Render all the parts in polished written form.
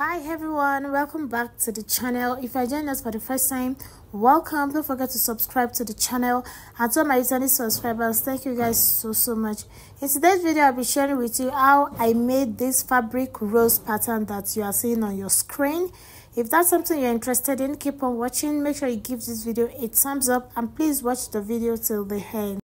Hi everyone, welcome back to the channel. If you joined us for the first time, welcome. Don't forget to subscribe to the channel, and to my returning subscribers, thank you guys so much. In today's video, I'll be sharing with you how I made this fabric rose pattern that you are seeing on your screen. If that's something you're interested in, keep on watching. Make sure you give this video a thumbs up, and please watch the video till the end.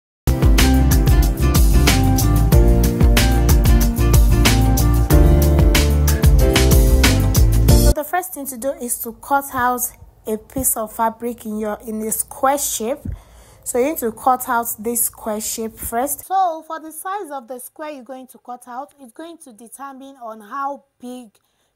The first thing to do is to cut out a piece of fabric in a square shape. So you need to cut out this square shape first. So for the size of the square you're going to cut out, it's going to determine on how big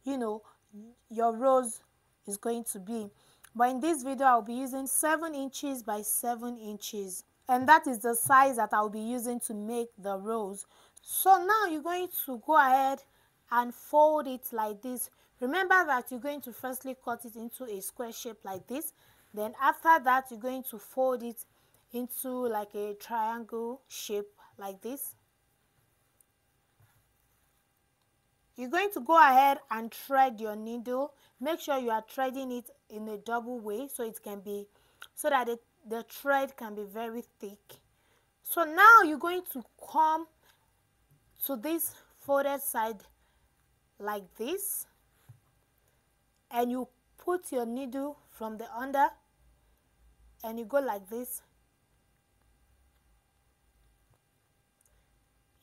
your rose is going to be. But in this video I'll be using 7 inches by 7 inches, and that is the size that I'll be using to make the rose. So now you're going to go ahead and fold it like this. Remember that you're going to firstly cut it into a square shape like this. Then after that, you're going to fold it into like a triangle shape like this. You're going to go ahead and thread your needle. Make sure you are threading it in a double way so that the thread can be very thick. So now you're going to come to this folded side like this, and you put your needle from the under and you go like this.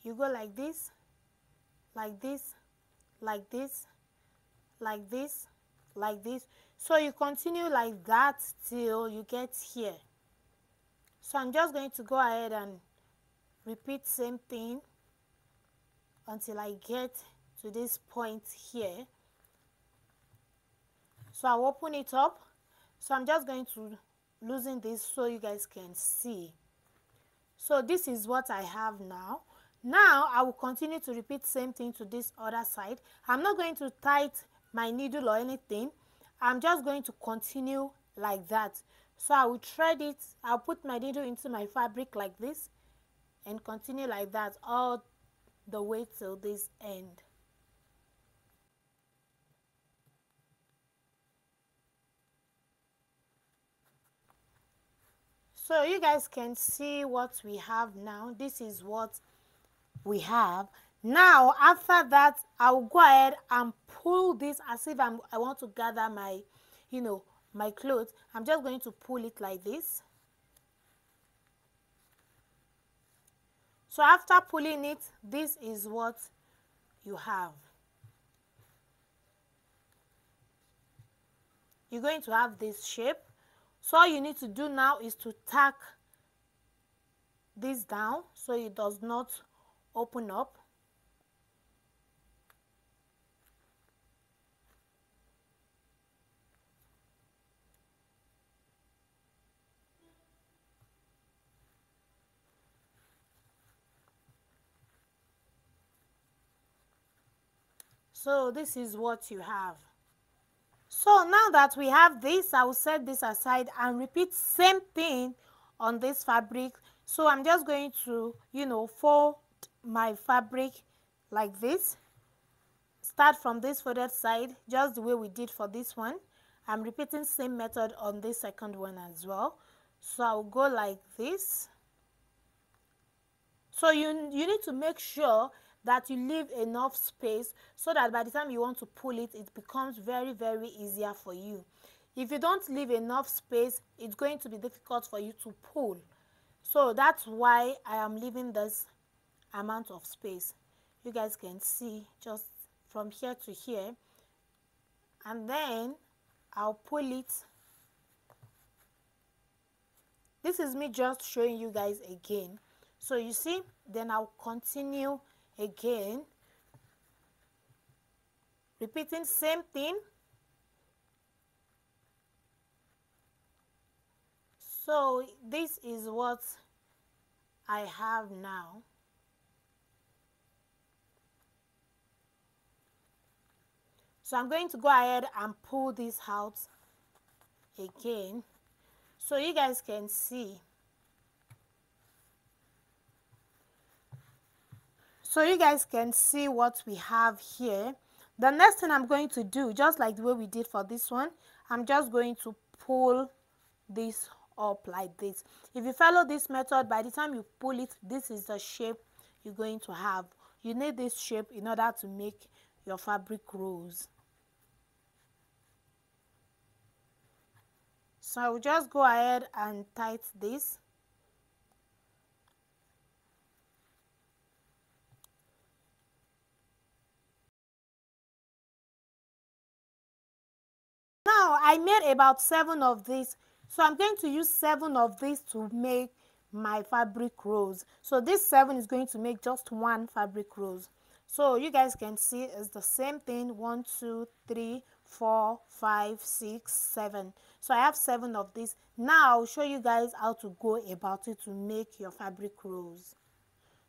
You go like this, like this, like this, like this, like this. So you continue like that till you get here. So I'm just going to go ahead and repeat same thing until I get to this point here. So I'll open it up. So I'm just going to loosen this so you guys can see. So this is what I have now. Now I will continue to repeat same thing to this other side. I'm not going to tighten my needle or anything. I'm just going to continue like that. So I will thread it. I'll put my needle into my fabric like this and continue like that all the way till this end. So you guys can see what we have now. This is what we have. Now after that, I'll go ahead and pull this as if I want to gather my, my clothes. I'm just going to pull it like this. So after pulling it, this is what you have. You're going to have this shape. So all you need to do now is to tack this down so it does not open up. So this is what you have. So now that we have this, I will set this aside and repeat same thing on this fabric. So I'm just going to, fold my fabric like this. Start from this folded side, just the way we did for this one. I'm repeating same method on this second one as well. So I'll go like this. So you need to make sure that you leave enough space so that by the time you want to pull it, it becomes very easier for you. If you don't leave enough space, it's going to be difficult for you to pull. So that's why I am leaving this amount of space. You guys can see just from here to here, and then I'll pull it. This is me just showing you guys again. So you see, then I'll continue again, repeating same thing. So this is what I have now. So I'm going to go ahead and pull this out again so you guys can see. So you guys can see what we have here. The next thing I'm going to do, just like the way we did for this one, I'm just going to pull this up like this. If you follow this method, by the time you pull it, this is the shape you're going to have. You need this shape in order to make your fabric rolls. So I will just go ahead and tighten this. Now I made about 7 of these, so I'm going to use 7 of these to make my fabric rolls. So this 7 is going to make just 1 fabric rolls. So you guys can see it's the same thing. 1 2 3 4 5 6 7. So I have 7 of these. Now I'll show you guys how to go about it to make your fabric rolls.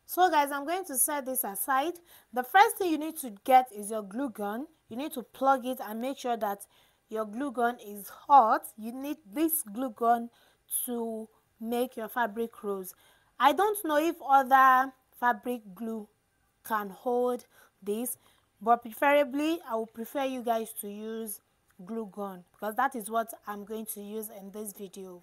So guys, I'm going to set this aside. The first thing you need to get is your glue gun. You need to plug it and make sure that your glue gun is hot. You need this glue gun to make your fabric rolls. I don't know if other fabric glue can hold this, but preferably I would prefer you guys to use glue gun because that is what I'm going to use in this video.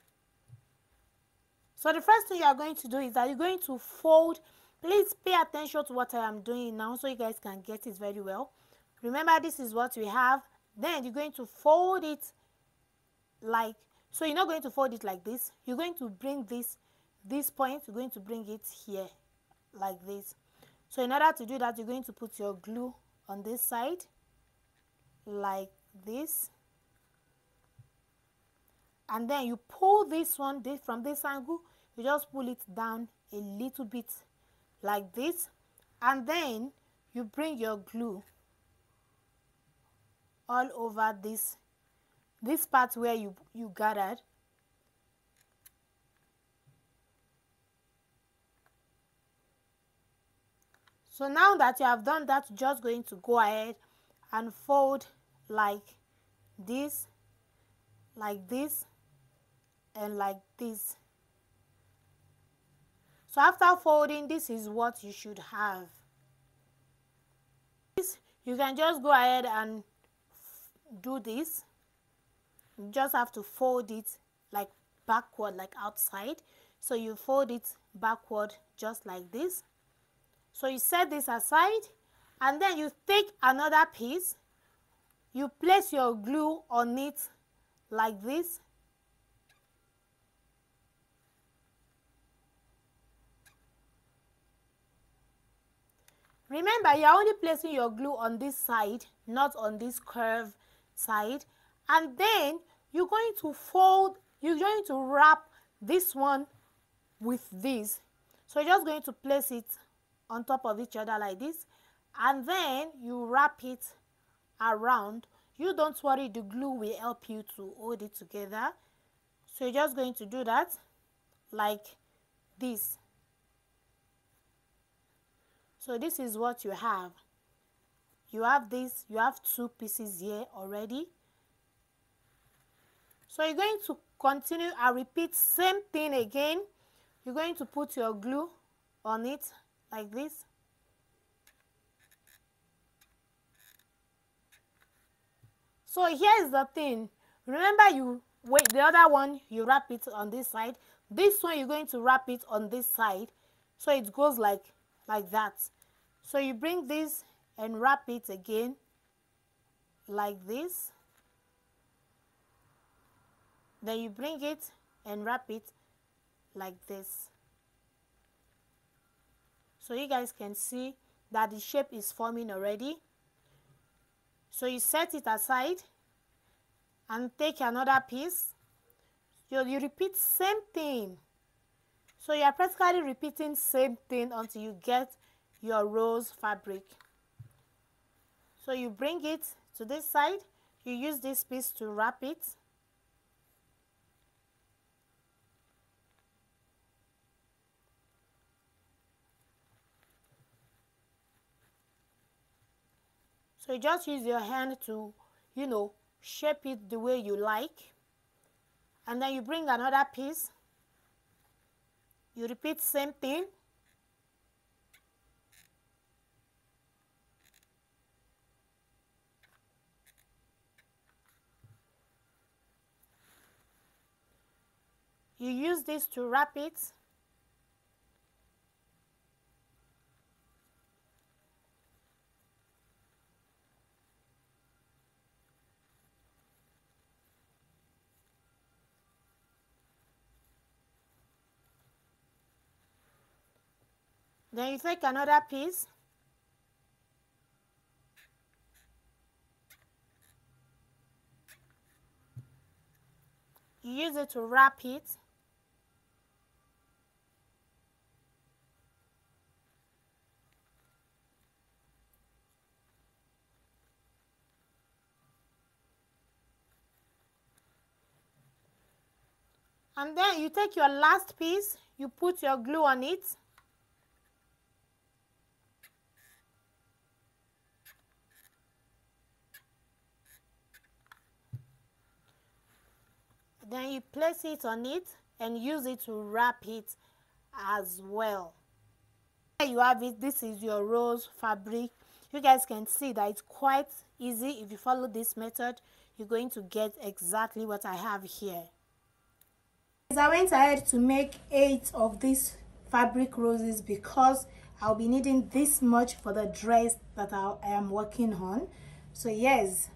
So the first thing you are going to do is that you're going to fold. Please pay attention to what I am doing now so you guys can get it very well. Remember, this is what we have. Then you're going to fold it like, so you're not going to fold it like this. You're going to bring this point, you're going to bring it here like this. So in order to do that, you're going to put your glue on this side like this. And then you pull this one from this angle, you just pull it down a little bit like this, and then you bring your glue all over this part where you gathered. So now that you have done that, you're just going to go ahead and fold like this, and like this. So after folding, this is what you should have. You can just go ahead and do this. You just have to fold it like backward, like outside. So you fold it backward just like this. So you set this aside, and then you take another piece, you place your glue on it like this. Remember, you're only placing your glue on this side, not on this curved side. And then you're going to wrap this one with this. So you're just going to place it on top of each other like this, and then you wrap it around. You don't worry, the glue will help you to hold it together. So you're just going to do that like this. So this is what you have. You have this, you have 2 pieces here already. So you're going to continue and repeat same thing again. You're going to put your glue on it like this. So here's the thing. Remember, the other one you wrap it on this side. This one you're going to wrap it on this side. So it goes like that. So you bring this and wrap it again like this. Then you bring it and wrap it like this. So you guys can see that the shape is forming already. So you set it aside and take another piece. You repeat same thing. So you are practically repeating same thing until you get your rose fabric. So you bring it to this side. You use this piece to wrap it. So you just use your hand to, shape it the way you like. And then you bring another piece. You repeat same thing. You use this to wrap it. Then you take another piece. You use it to wrap it. And then you take your last piece, you put your glue on it. Then you place it on it and use it to wrap it as well. There you have it. This is your rose fabric. You guys can see that it's quite easy. If you follow this method, you're going to get exactly what I have here. I went ahead to make 8 of these fabric roses because I'll be needing this much for the dress that I am working on. So yes,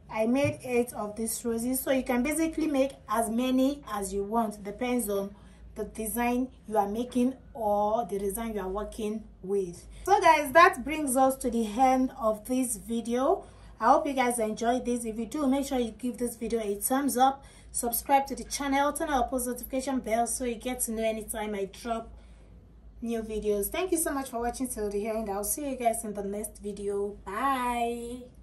I made 8 of these roses. So you can basically make as many as you want. Depends on the design you are making or the design you are working with. So guys, that brings us to the end of this video. I hope you guys enjoyed this. If you do, make sure you give this video a thumbs up, subscribe to the channel, turn on the post notification bell so you get to know anytime I drop new videos. Thank you so much for watching till the end. I'll see you guys in the next video. Bye.